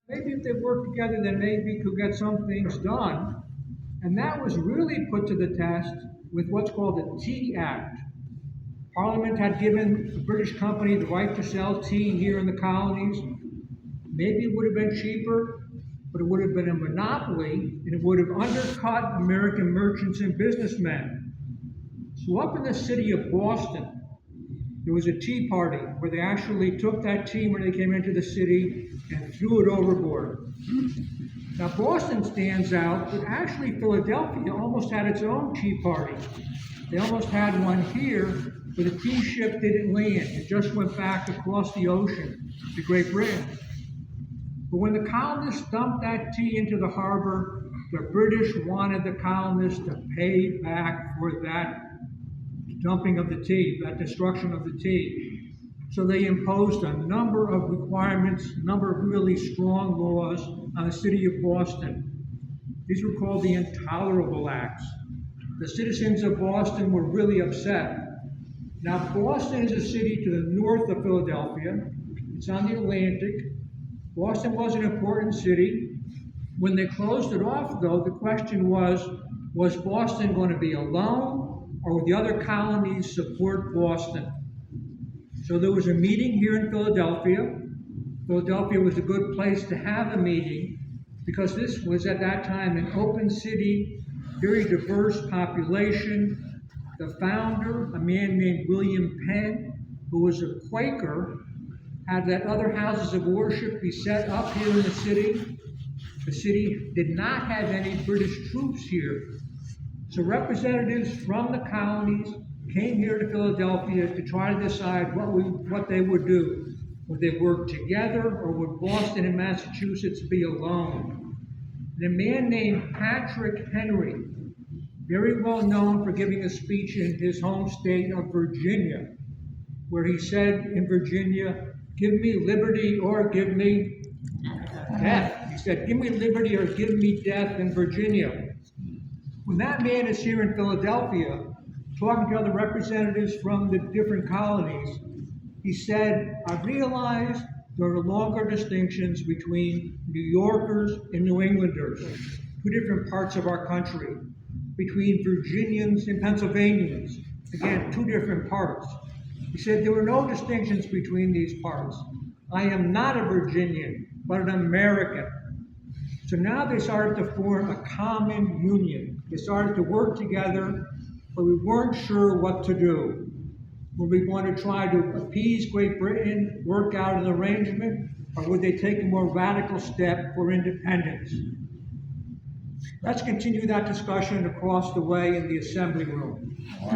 Maybe if they worked together, then maybe could get some things done. And that was really put to the test with what's called the Tea Act. Parliament had given the British company the right to sell tea here in the colonies. Maybe it would have been cheaper, but it would have been a monopoly, and it would have undercut American merchants and businessmen. So up in the city of Boston, there was a tea party where they actually took that tea when they came into the city and threw it overboard. Now Boston stands out, but actually Philadelphia almost had its own tea party. They almost had one here, but the tea ship didn't land. It just went back across the ocean to Great Britain. But when the colonists dumped that tea into the harbor, the British wanted the colonists to pay back for that dumping of the tea, that destruction of the tea. So they imposed a number of requirements, a number of really strong laws on the city of Boston. These were called the Intolerable Acts. The citizens of Boston were really upset. Now, Boston is a city to the north of Philadelphia. It's on the Atlantic. Boston was an important city. When they closed it off, though, the question was Boston going to be alone, or would the other colonies support Boston? So there was a meeting here in Philadelphia. Philadelphia was a good place to have a meeting because this was at that time an open city, very diverse population. The founder, a man named William Penn, who was a Quaker, had let other houses of worship be set up here in the city. The city did not have any British troops here. So representatives from the colonies came here to Philadelphia to try to decide what they would do. Would they work together, or would Boston and Massachusetts be alone? And a man named Patrick Henry, very well known for giving a speech in his home state of Virginia, where he said in Virginia, "Give me liberty or give me death." He said, "Give me liberty or give me death" in Virginia. When that man is here in Philadelphia, talking to other representatives from the different colonies, he said, "I realize there are longer distinctions between New Yorkers and New Englanders, two different parts of our country, between Virginians and Pennsylvanians, again, two different parts." He said there were no distinctions between these parts. "I am not a Virginian, but an American." So now they started to form a common union. They started to work together, but we weren't sure what to do. Were we going to try to appease Great Britain, work out an arrangement, or would they take a more radical step for independence? Let's continue that discussion across the way in the assembly room.